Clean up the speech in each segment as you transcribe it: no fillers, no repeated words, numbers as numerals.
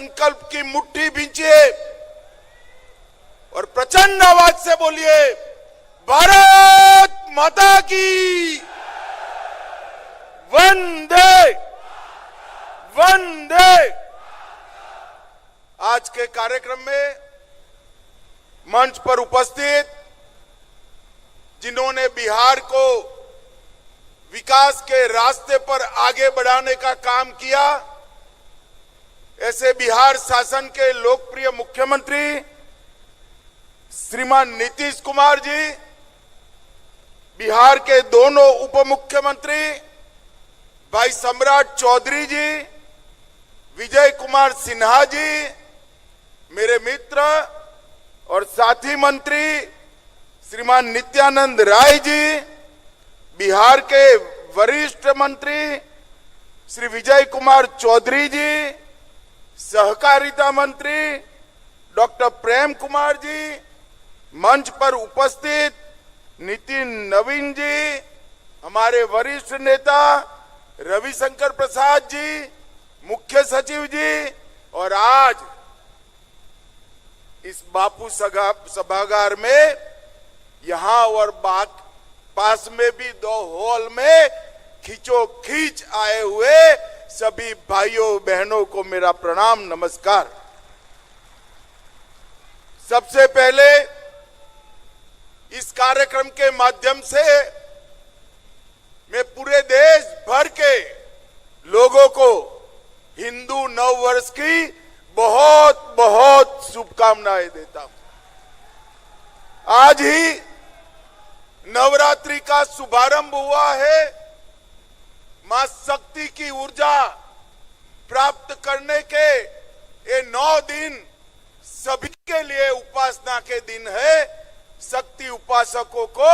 संकल्प की मुट्ठी भींचिए और प्रचंड आवाज से बोलिए, भारत माता की वंदे वंदे। आज के कार्यक्रम में मंच पर उपस्थित जिन्होंने बिहार को विकास के रास्ते पर आगे बढ़ाने का काम किया, ऐसे बिहार शासन के लोकप्रिय मुख्यमंत्री श्रीमान नीतीश कुमार जी, बिहार के दोनों उप मुख्यमंत्री भाई सम्राट चौधरी जी, विजय कुमार सिन्हा जी, मेरे मित्र और साथी मंत्री श्रीमान नित्यानंद राय जी, बिहार के वरिष्ठ मंत्री श्री विजय कुमार चौधरी जी, सहकारिता मंत्री डॉक्टर प्रेम कुमार जी, मंच पर उपस्थित नितिन नवीन जी, हमारे वरिष्ठ नेता रविशंकर प्रसाद जी, मुख्य सचिव जी, और आज इस बापू सभागार में यहां और पास में भी 2 हॉल में खींचो खींच आए हुए सभी भाइयों बहनों को मेरा प्रणाम नमस्कार। सबसे पहले इस कार्यक्रम के माध्यम से मैं पूरे देश भर के लोगों को हिंदू नव वर्ष की बहुत बहुत शुभकामनाएं देता हूं। आज ही नवरात्रि का शुभारंभ हुआ है। मां शक्ति की ऊर्जा प्राप्त करने के ये 9 दिन सभी के लिए उपासना के दिन है। शक्ति उपासकों को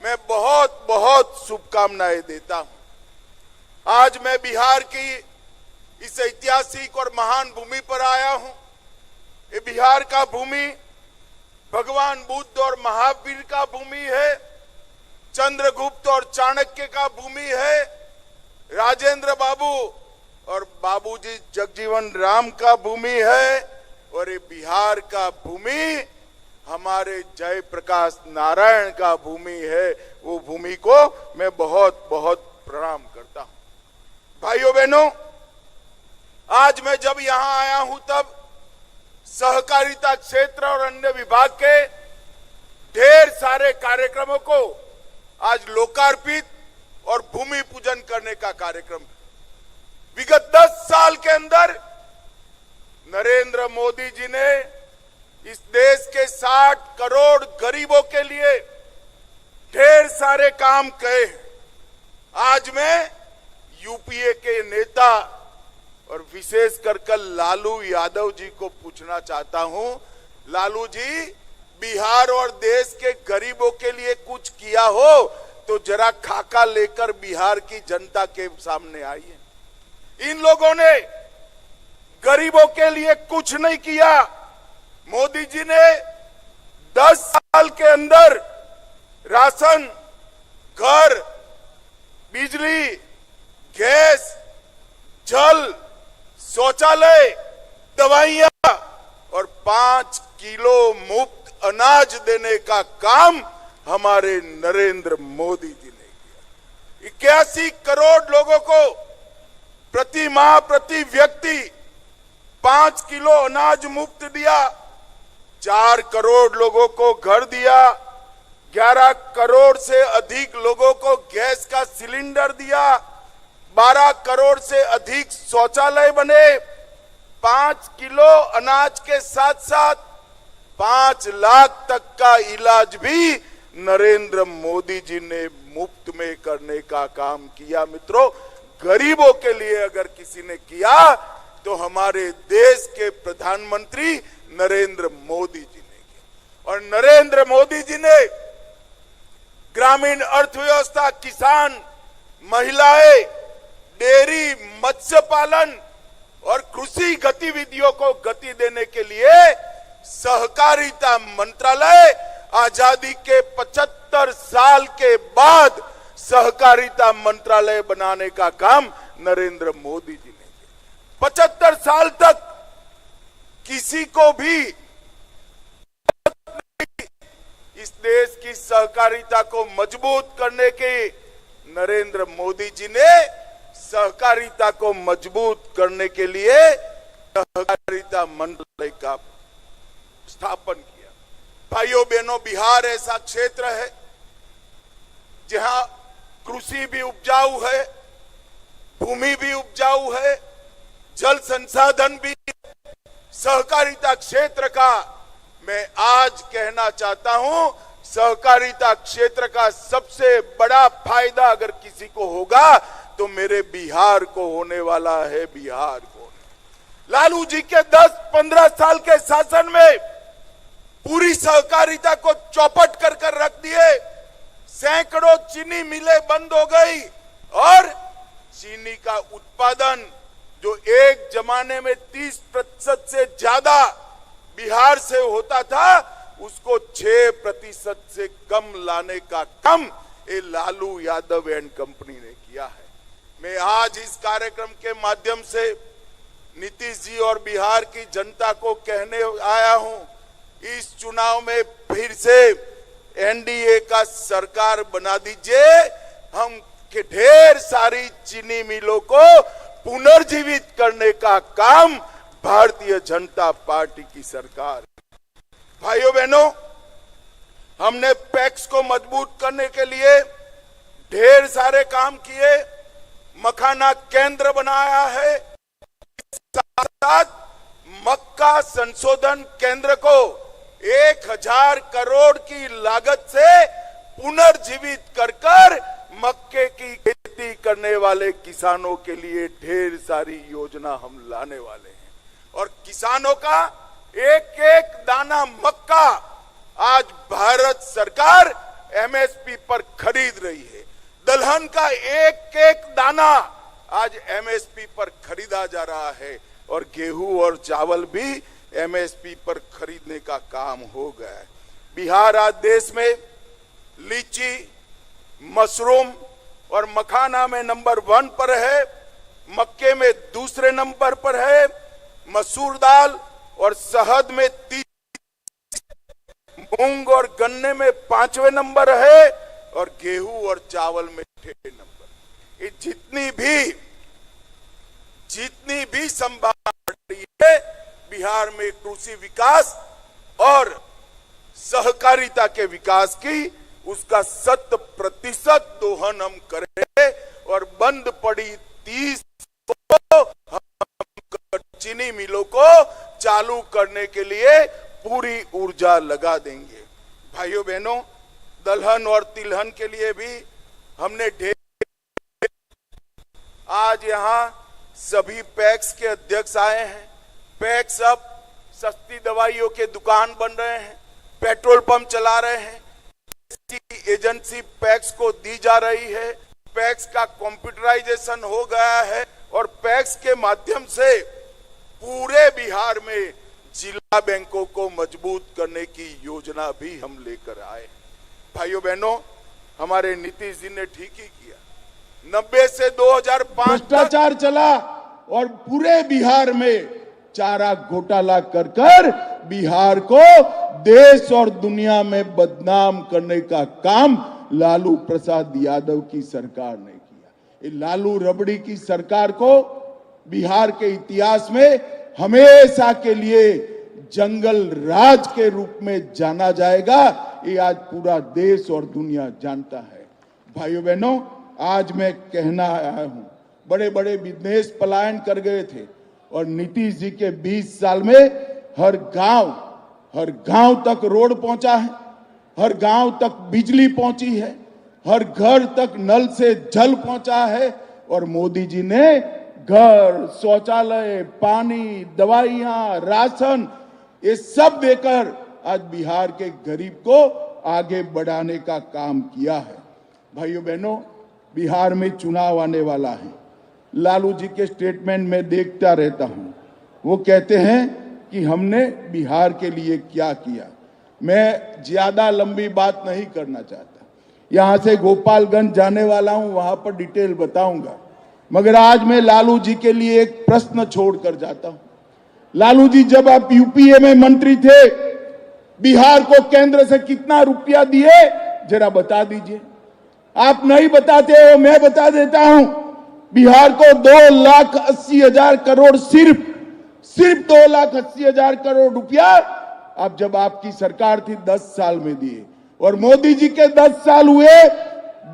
मैं बहुत बहुत शुभकामनाएं देता हूं। आज मैं बिहार की इस ऐतिहासिक और महान भूमि पर आया हूं। ये बिहार का भूमि भगवान बुद्ध और महावीर का भूमि है, चंद्रगुप्त और चाणक्य का भूमि है, राजेंद्र बाबू और बाबूजी जगजीवन राम का भूमि है, और ये बिहार का भूमि हमारे जयप्रकाश नारायण का भूमि है। वो भूमि को मैं बहुत बहुत प्रणाम करता हूं। भाइयों बहनों, आज मैं जब यहां आया हूं तब सहकारिता क्षेत्र और अन्य विभाग के ढेर सारे कार्यक्रमों को आज लोकार्पित और भूमि पूजन करने का कार्यक्रम। विगत 10 साल के अंदर नरेंद्र मोदी जी ने इस देश के 60 करोड़ गरीबों के लिए ढेर सारे काम किए। आज मैं यूपीए के नेता और विशेष कर लालू यादव जी को पूछना चाहता हूं, लालू जी, बिहार और देश के गरीबों के लिए कुछ किया हो तो जरा खाका लेकर बिहार की जनता के सामने आइए। इन लोगों ने गरीबों के लिए कुछ नहीं किया। मोदी जी ने 10 साल के अंदर राशन, घर, बिजली, गैस, जल, शौचालय, दवाइयां और 5 किलो मुफ्त अनाज देने का काम हमारे नरेंद्र मोदी जी ने किया। 81 करोड़ लोगों को प्रति माह प्रति व्यक्ति 5 किलो अनाज मुफ्त दिया। 4 करोड़ लोगों को घर दिया। 11 करोड़ से अधिक लोगों को गैस का सिलेंडर दिया। 12 करोड़ से अधिक शौचालय बने। 5 किलो अनाज के साथ साथ 5 लाख तक का इलाज भी नरेंद्र मोदी जी ने मुफ्त में करने का काम किया। मित्रों, गरीबों के लिए अगर किसी ने किया तो हमारे देश के प्रधानमंत्री नरेंद्र मोदी जी ने किया। और नरेंद्र मोदी जी ने ग्रामीण अर्थव्यवस्था, किसान, महिलाएं, डेयरी, मत्स्य पालन और कृषि गतिविधियों को गति देने के लिए सहकारिता मंत्रालय आजादी के 75 साल के बाद सहकारिता मंत्रालय बनाने का काम नरेंद्र मोदी जी ने किया। 75 साल तक किसी को भी इस देश की सहकारिता को मजबूत करने के नरेंद्र मोदी जी ने सहकारिता को मजबूत करने के लिए सहकारिता मंत्रालय का स्थापन किया। भाइयों बहनों, बिहार ऐसा क्षेत्र है जहां कृषि भी उपजाऊ है, भूमि भी उपजाऊ है, जल संसाधन भी। सहकारिता क्षेत्र का मैं आज कहना चाहता हूं, सहकारिता क्षेत्र का सबसे बड़ा फायदा अगर किसी को होगा तो बिहार को होने वाला है। बिहार को लालू जी के 10-15 साल के शासन में पूरी सहकारिता को चौपट कर रख दिए। सैकड़ों चीनी मिलें बंद हो गई और चीनी का उत्पादन जो एक जमाने में 30% से ज्यादा बिहार से होता था, उसको 6% से कम लाने का काम ये लालू यादव एंड कंपनी ने किया है। मैं आज इस कार्यक्रम के माध्यम से नीतीश जी और बिहार की जनता को कहने आया हूं, इस चुनाव में फिर से एनडीए का सरकार बना दीजिए। हम के ढेर सारी चीनी मिलों को पुनर्जीवित करने का काम भारतीय जनता पार्टी की सरकार। भाइयों बहनों, हमने पैक्स को मजबूत करने के लिए ढेर सारे काम किए। मखाना केंद्र बनाया है, साथ मक्का संशोधन केंद्र को 1000 करोड़ की लागत से पुनर्जीवित कर मक्के की खेती करने वाले किसानों के लिए ढेर सारी योजना हम लाने वाले हैं। और किसानों का एक एक दाना मक्का आज भारत सरकार एमएसपी पर खरीद रही है। दलहन का एक एक दाना आज एमएसपी पर खरीदा जा रहा है और गेहूं और चावल भी एमएसपी पर खरीदने का काम हो गया है। बिहार आज देश में लीची, मशरूम और मखाना में नंबर 1 पर है, मक्के में दूसरे नंबर पर है, मसूर दाल और शहद में 30, मूंग और गन्ने में 5वें नंबर है और गेहूं और चावल में 6वें नंबर। ये जितनी भी संभावना है बिहार में कृषि विकास और सहकारिता के विकास की, उसका 100% दोहन हम करें और बंद पड़ी 30 चीनी मिलों को चालू करने के लिए पूरी ऊर्जा लगा देंगे। भाइयों बहनों, दलहन और तिलहन के लिए भी हमने ढेर। आज यहां सभी पैक्स के अध्यक्ष आए हैं। पैक्स अब सस्ती दवाइयों के दुकान बन रहे हैं, पेट्रोल पंप चला रहे हैं, एजेंसी पैक्स को दी जा रही है। पैक्स का कंप्यूटराइजेशन हो गया है और पैक्स के माध्यम से पूरे बिहार में जिला बैंकों को मजबूत करने की योजना भी हम लेकर आए। भाइयों बहनों, हमारे नीतीश जी ने ठीक ही किया। 90 से 2005 भ्रष्टाचार चला और पूरे बिहार में चारा घोटाला कर बिहार को देश और दुनिया में बदनाम करने का काम लालू प्रसाद यादव की सरकार ने किया। ये लालू रबड़ी की सरकार को बिहार के इतिहास में हमेशा के लिए जंगल राज के रूप में जाना जाएगा। ये आज पूरा देश और दुनिया जानता है। भाइयों बहनों, आज मैं कहना आया हूं, बड़े बड़े बिजनेस पलायन कर गए थे और नीतीश जी के 20 साल में हर गांव तक रोड पहुंचा है, हर गांव तक बिजली पहुंची है, हर घर तक नल से जल पहुंचा है और मोदी जी ने घर, शौचालय, पानी, दवाइयां, राशन ये सब देकर आज बिहार के गरीब को आगे बढ़ाने का काम किया है। भाइयों बहनों, बिहार में चुनाव आने वाला है। लालू जी के स्टेटमेंट में देखता रहता हूं, वो कहते हैं कि हमने बिहार के लिए क्या किया। मैं ज्यादा लंबी बात नहीं करना चाहता, यहां से गोपालगंज जाने वाला हूं, वहां पर डिटेल बताऊंगा, मगर आज मैं लालू जी के लिए एक प्रश्न छोड़कर जाता हूं। लालू जी, जब आप यूपीए में मंत्री थे, बिहार को केंद्र से कितना रुपया दिए, जरा बता दीजिए। आप नहीं बताते हो, मैं बता देता हूं। बिहार को 2,80,000 करोड़, सिर्फ 2,80,000 करोड़ रुपया अब जब आपकी सरकार थी 10 साल में दिए, और मोदी जी के 10 साल हुए,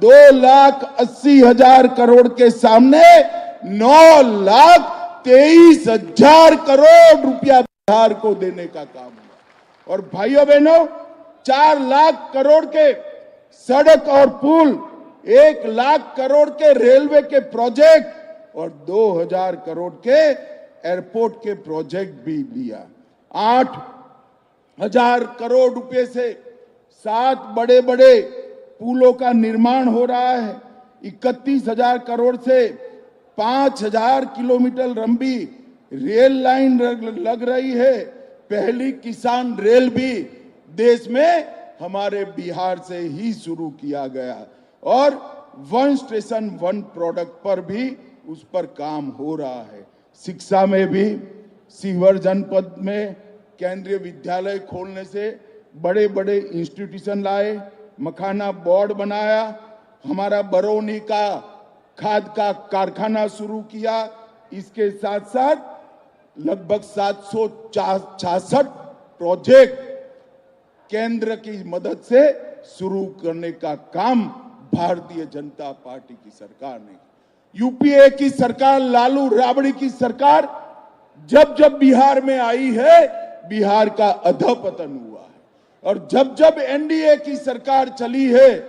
2,80,000 करोड़ के सामने 9,23,000 करोड़ रुपया बिहार को देने का काम हुआ। और भाइयों बहनों, 4 लाख करोड़ के सड़क और पुल, 1 लाख करोड़ के रेलवे के प्रोजेक्ट और 2,000 करोड़ के एयरपोर्ट के प्रोजेक्ट भी लिया। 8,000 करोड़ रुपए से 7 बड़े बड़े पुलों का निर्माण हो रहा है। 31,000 करोड़ से 5,000 किलोमीटर लंबी रेल लाइन लग रही है। पहली किसान रेल भी देश में हमारे बिहार से ही शुरू किया गया, और 1 स्टेशन 1 प्रोडक्ट पर भी उस पर काम हो रहा है। शिक्षा में भी सीवर जनपद में केंद्रीय विद्यालय खोलने से बड़े बड़े इंस्टीट्यूशन लाए, मखाना बोर्ड बनाया, हमारा बरौनी का खाद का कारखाना शुरू किया। इसके साथ साथ लगभग 766 प्रोजेक्ट केंद्र की मदद से शुरू करने का काम भारतीय जनता पार्टी की सरकार ने। यूपीए की सरकार, लालू राबड़ी की सरकार जब जब बिहार में आई है, बिहार का अधपतन हुआ है, और जब जब एनडीए की सरकार चली है,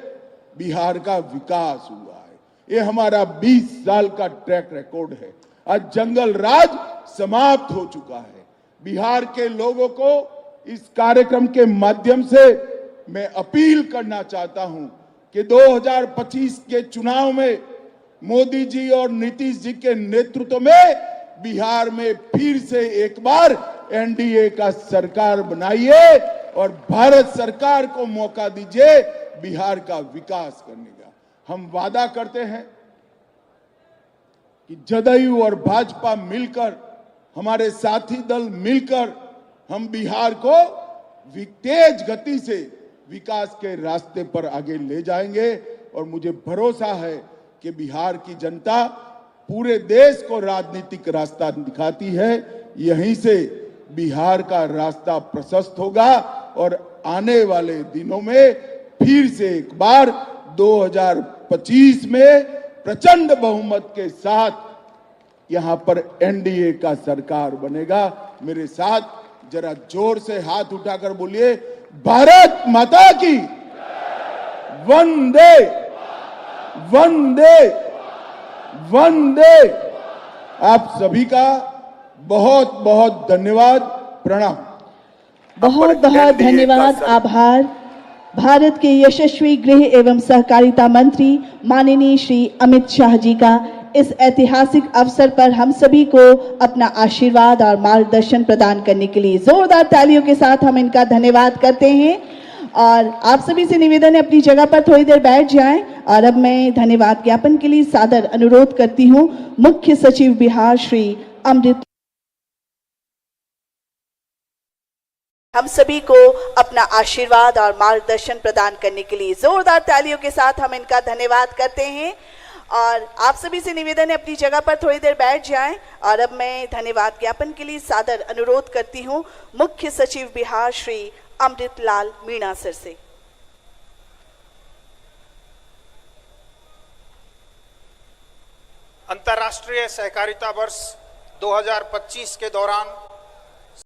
बिहार का विकास हुआ है। ये हमारा 20 साल का ट्रैक रिकॉर्ड है। आज जंगल राज समाप्त हो चुका है। बिहार के लोगों को इस कार्यक्रम के माध्यम से मैं अपील करना चाहता हूं कि 2025 के चुनाव में मोदी जी और नीतीश जी के नेतृत्व में बिहार में फिर से एक बार एनडीए का सरकार बनाइए और भारत सरकार को मौका दीजिए बिहार का विकास करने का। हम वादा करते हैं कि जदयू और भाजपा मिलकर, हमारे साथी दल मिलकर, हम बिहार को तेज गति से विकास के रास्ते पर आगे ले जाएंगे। और मुझे भरोसा है कि बिहार की जनता पूरे देश को राजनीतिक रास्ता दिखाती है। यहीं से बिहार का रास्ता प्रशस्त होगा और आने वाले दिनों में फिर से एक बार 2025 में प्रचंड बहुमत के साथ यहां पर एनडीए का सरकार बनेगा। मेरे साथ जरा जोर से हाथ उठाकर बोलिए, भारत माता की वंदे वंदे वंदे। आप सभी का बहुत बहुत धन्यवाद, प्रणाम। बहुत बहुत धन्यवाद, आभार। भारत के यशस्वी गृह एवं सहकारिता मंत्री माननीय श्री अमित शाह जी का इस ऐतिहासिक अवसर पर हम सभी को अपना आशीर्वाद और मार्गदर्शन प्रदान करने के लिए जोरदार तालियों के साथ हम इनका धन्यवाद करते हैं। और आप सभी से निवेदन है, अपनी जगह पर थोड़ी देर बैठ जाएं। और अब मैं धन्यवाद ज्ञापन के लिए सादर अनुरोध करती हूं मुख्य सचिव बिहार श्री अमृत। हम सभी को अपना आशीर्वाद और मार्गदर्शन प्रदान करने के लिए जोरदार तालियों के साथ हम इनका धन्यवाद करते हैं। और आप सभी से निवेदन है, अपनी जगह पर थोड़ी देर बैठ जाएं। और अब मैं धन्यवाद ज्ञापन के लिए सादर अनुरोध करती हूं मुख्य सचिव बिहार श्री अमृतलाल मीणा सर से। अंतर्राष्ट्रीय सहकारिता वर्ष 2025 के दौरान